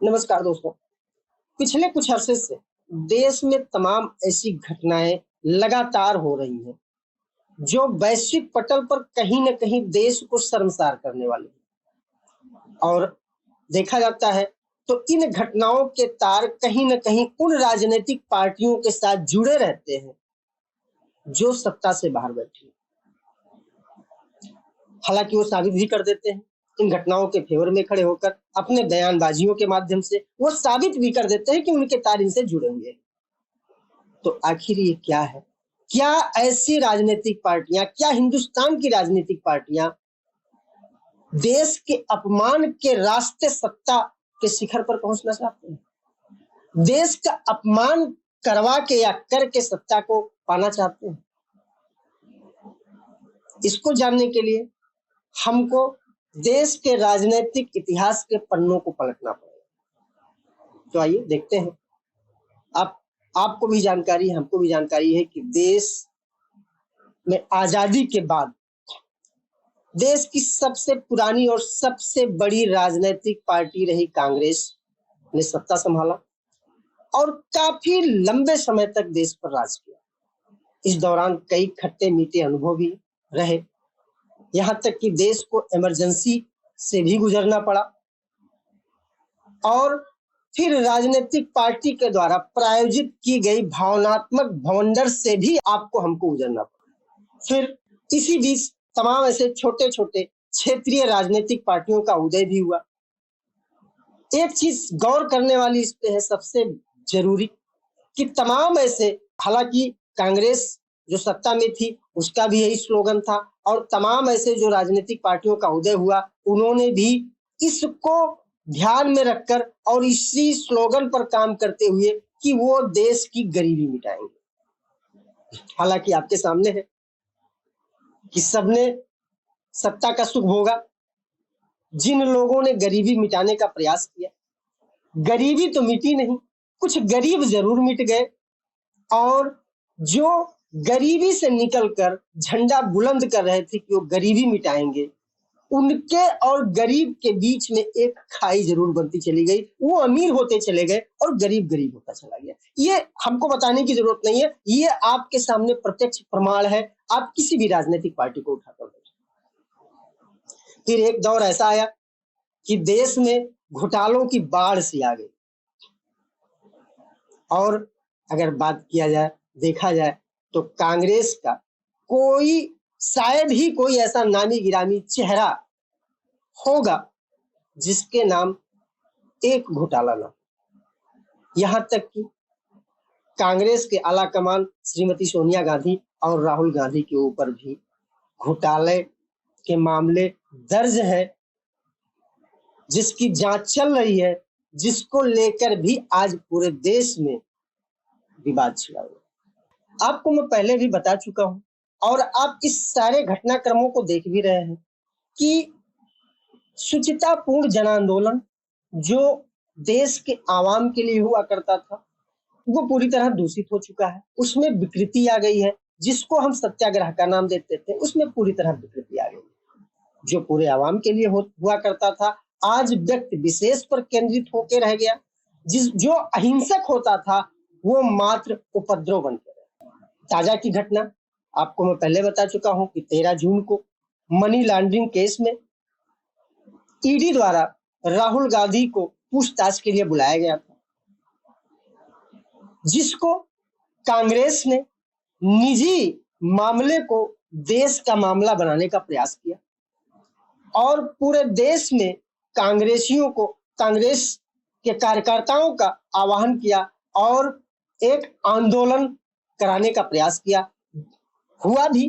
नमस्कार दोस्तों। पिछले कुछ अरसे से देश में तमाम ऐसी घटनाएं लगातार हो रही हैं जो वैश्विक पटल पर कहीं न कहीं देश को शर्मसार करने वाली है। और देखा जाता है तो इन घटनाओं के तार कहीं न कहीं उन राजनीतिक पार्टियों के साथ जुड़े रहते हैं जो सत्ता से बाहर बैठी हैं। हालांकि वो साबित भी कर देते हैं, इन घटनाओं के फेवर में खड़े होकर अपने बयानबाजियों के माध्यम से वो साबित भी कर देते हैं कि उनके तार इनसे जुड़े हुए हैं। तो आखिर ये क्या है? क्या ऐसी राजनीतिक पार्टियां, क्या हिंदुस्तान की राजनीतिक पार्टियां देश के अपमान के रास्ते सत्ता के शिखर पर पहुंचना चाहते हैं? देश का अपमान करवा के या करके सत्ता को पाना चाहते हैं? इसको जानने के लिए हमको देश के राजनीतिक इतिहास के पन्नों को पलटना पड़ेगा। तो आइए देखते हैं। आपको भी जानकारी है, हमको भी जानकारी है कि देश में आजादी के बाद देश की सबसे पुरानी और सबसे बड़ी राजनीतिक पार्टी रही कांग्रेस ने सत्ता संभाला और काफी लंबे समय तक देश पर राज किया। इस दौरान कई खट्टे मीठे अनुभव भी रहे, यहां तक कि देश को इमरजेंसी से भी गुजरना पड़ा और फिर राजनीतिक पार्टी के द्वारा प्रायोजित की गई भावनात्मक भवंडर से भी आपको हमको गुजरना पड़ा। फिर इसी बीच तमाम ऐसे छोटे छोटे क्षेत्रीय राजनीतिक पार्टियों का उदय भी हुआ। एक चीज गौर करने वाली इस पे है सबसे जरूरी कि तमाम ऐसे, हालांकि कांग्रेस जो सत्ता में थी उसका भी यही स्लोगन था और तमाम ऐसे जो राजनीतिक पार्टियों का उदय हुआ उन्होंने भी इसको ध्यान में रखकर और इसी स्लोगन पर काम करते हुए कि वो देश की गरीबी मिटाएंगे। हालांकि आपके सामने है कि सबने सत्ता का सुख भोगा। जिन लोगों ने गरीबी मिटाने का प्रयास किया, गरीबी तो मिटी नहीं, कुछ गरीब जरूर मिट गए और जो गरीबी से निकलकर झंडा बुलंद कर रहे थे कि वो गरीबी मिटाएंगे, उनके और गरीब के बीच में एक खाई जरूर बनती चली गई। वो अमीर होते चले गए और गरीब गरीब होता चला गया। ये हमको बताने की जरूरत नहीं है, ये आपके सामने प्रत्यक्ष प्रमाण है। आप किसी भी राजनीतिक पार्टी को उठाकर देखिए। फिर एक दौर ऐसा आया कि देश में घोटालों की बाढ़ सी आ गई और अगर बात किया जाए, देखा जाए तो कांग्रेस का कोई, शायद ही कोई ऐसा नामी गिरामी चेहरा होगा जिसके नाम एक घोटाला ना। यहां तक कि कांग्रेस के आला कमान श्रीमती सोनिया गांधी और राहुल गांधी के ऊपर भी घोटाले के मामले दर्ज है, जिसकी जांच चल रही है, जिसको लेकर भी आज पूरे देश में विवाद छिड़ा हुआ। आपको मैं पहले भी बता चुका हूं और आप इस सारे घटनाक्रमों को देख भी रहे हैं कि शुचितापूर्ण जन आंदोलन जो देश के आवाम के लिए हुआ करता था वो पूरी तरह दूषित हो चुका है। उसमें विकृति आ गई है, जिसको हम सत्याग्रह का नाम देते थे उसमें पूरी तरह विकृति आ गई। जो पूरे आवाम के लिए हुआ करता था आज व्यक्ति विशेष पर केंद्रित होकर रह गया। जो अहिंसक होता था वो मात्र उपद्रव बन गया। ताजा की घटना आपको मैं पहले बता चुका हूं कि 13 जून को मनी लॉन्ड्रिंग केस में ईडी द्वारा राहुल गांधी को पूछताछ के लिए बुलाया गया था, जिसको कांग्रेस ने निजी मामले को देश का मामला बनाने का प्रयास किया और पूरे देश में कांग्रेसियों को, कांग्रेस के कार्यकर्ताओं का आह्वान किया और एक आंदोलन कराने का प्रयास किया। हुआ भी,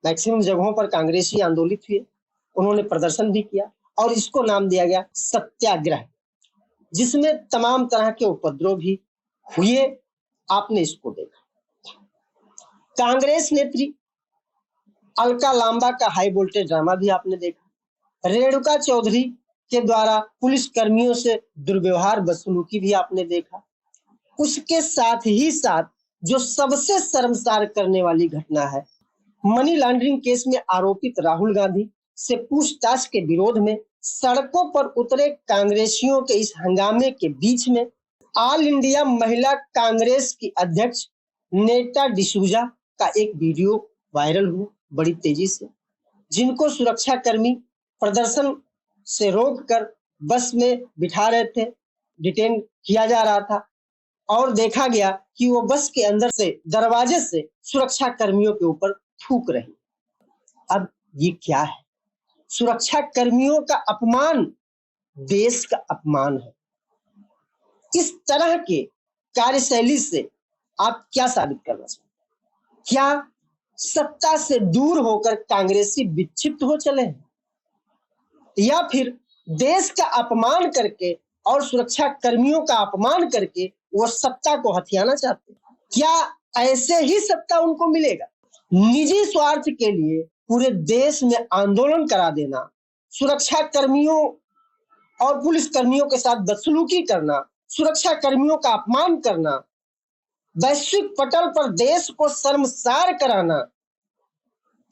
मैक्सिमम जगहों पर कांग्रेसी आंदोलित हुए, उन्होंने प्रदर्शन भी किया और इसको नाम दिया गया सत्याग्रह, जिसमें तमाम तरह के उपद्रव भी हुए। आपने इसको देखा। कांग्रेस नेत्री अलका लांबा का हाई वोल्टेज ड्रामा भी आपने देखा। रेणुका चौधरी के द्वारा पुलिस कर्मियों से दुर्व्यवहार बदसलूकी भी आपने देखा। उसके साथ ही साथ जो सबसे शर्मसार करने वाली घटना है, मनी लॉन्ड्रिंग केस में आरोपित राहुल गांधी से पूछताछ के विरोध में सड़कों पर उतरे कांग्रेसियों के इस हंगामे के बीच में ऑल इंडिया महिला कांग्रेस की अध्यक्ष नेटा डिसूजा का एक वीडियो वायरल हुआ बड़ी तेजी से, जिनको सुरक्षाकर्मी प्रदर्शन से रोककर बस में बिठा रहे थे, डिटेन किया जा रहा था और देखा गया कि वो बस के अंदर से दरवाजे से सुरक्षा कर्मियों के ऊपर थूक रही। अब ये क्या है? सुरक्षा कर्मियों का अपमान देश का अपमान है। इस तरह के कार्यशैली से आप क्या साबित करना चाहते हैं? क्या सत्ता से दूर होकर कांग्रेसी विक्षिप्त हो चले हैं, या फिर देश का अपमान करके और सुरक्षा कर्मियों का अपमान करके वो सत्ता को हथियाना चाहते हैं? क्या ऐसे ही सत्ता उनको मिलेगा? निजी स्वार्थ के लिए पूरे देश में आंदोलन करा देना, सुरक्षा कर्मियों और पुलिस कर्मियों के साथ बदसलूकी करना, सुरक्षा कर्मियों का अपमान करना, वैश्विक पटल पर देश को शर्मसार कराना,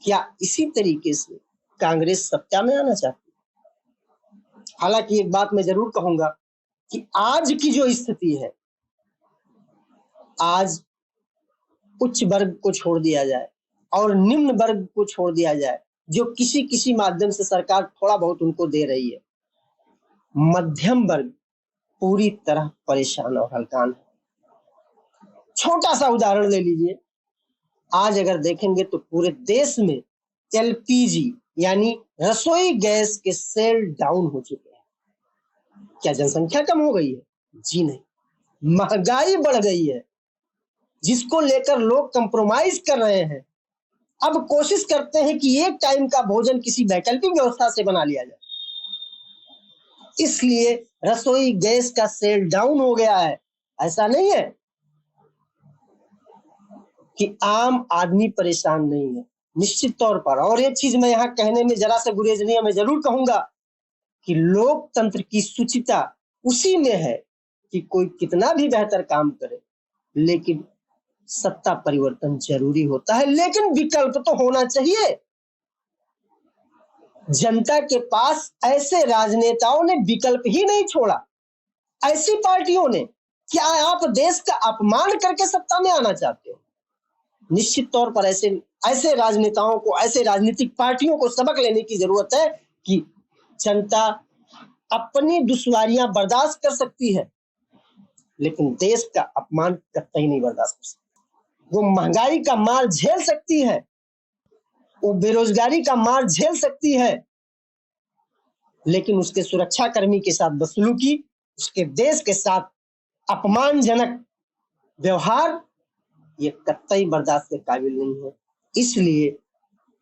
क्या इसी तरीके से कांग्रेस सत्ता में आना चाहती है? हालांकि एक बात मैं जरूर कहूंगा कि आज की जो स्थिति है, आज उच्च वर्ग को छोड़ दिया जाए और निम्न वर्ग को छोड़ दिया जाए, जो किसी किसी माध्यम से सरकार थोड़ा बहुत उनको दे रही है, मध्यम वर्ग पूरी तरह परेशान और हलकान है। छोटा सा उदाहरण ले लीजिए, आज अगर देखेंगे तो पूरे देश में एलपीजी यानी रसोई गैस के सेल डाउन हो चुके हैं। क्या जनसंख्या कम हो गई है? जी नहीं, महंगाई बढ़ गई है, जिसको लेकर लोग कंप्रोमाइज कर रहे हैं। अब कोशिश करते हैं कि एक टाइम का भोजन किसी वैकल्पिक व्यवस्था से बना लिया जाए, इसलिए रसोई गैस का सेल डाउन हो गया है। ऐसा नहीं है कि आम आदमी परेशान नहीं है, निश्चित तौर पर। और एक चीज मैं यहाँ कहने में जरा सा गुरेज नहीं है, मैं जरूर कहूंगा कि लोकतंत्र की शुचिता उसी में है कि कोई कितना भी बेहतर काम करे, लेकिन सत्ता परिवर्तन जरूरी होता है, लेकिन विकल्प तो होना चाहिए। जनता के पास ऐसे राजनेताओं ने विकल्प ही नहीं छोड़ा, ऐसी पार्टियों ने। क्या आप देश का अपमान करके सत्ता में आना चाहते हो? निश्चित तौर पर ऐसे राजनेताओं को, ऐसे राजनीतिक पार्टियों को सबक लेने की जरूरत है कि जनता अपनी दुश्वारियां बर्दाश्त कर सकती है, लेकिन देश का अपमान कतई नहीं बर्दाश्त कर सकती। वो महंगाई का मार झेल सकती है, वो बेरोजगारी का मार झेल सकती है, लेकिन उसके सुरक्षा कर्मी के साथ बदसलूकी, उसके देश के साथ अपमानजनक व्यवहार, ये कतई बर्दाश्त के काबिल नहीं है। इसलिए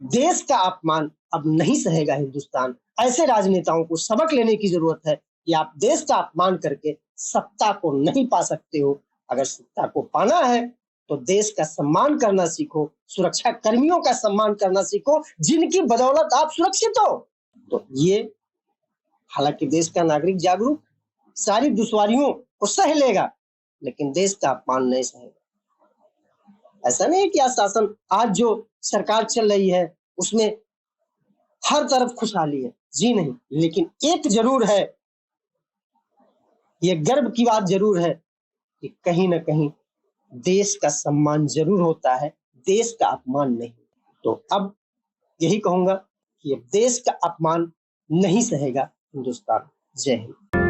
देश का अपमान अब नहीं सहेगा हिंदुस्तान। ऐसे राजनेताओं को सबक लेने की जरूरत है कि आप देश का अपमान करके सत्ता को नहीं पा सकते हो। अगर सत्ता को पाना है तो देश का सम्मान करना सीखो, सुरक्षा कर्मियों का सम्मान करना सीखो, जिनकी बदौलत आप सुरक्षित हो। तो ये, हालांकि देश का नागरिक जागरूक सारी दुश्वारियों को सह लेगा, लेकिन देश का अपमान नहीं सहेगा। ऐसा नहीं है कि आज शासन, आज जो सरकार चल रही है उसमें हर तरफ खुशहाली है, जी नहीं, लेकिन एक जरूर है, ये गर्व की बात जरूर है कि कहीं ना कहीं देश का सम्मान जरूर होता है, देश का अपमान नहीं। तो अब यही कहूंगा कि देश का अपमान नहीं सहेगा हिंदुस्तान। जय हिंद।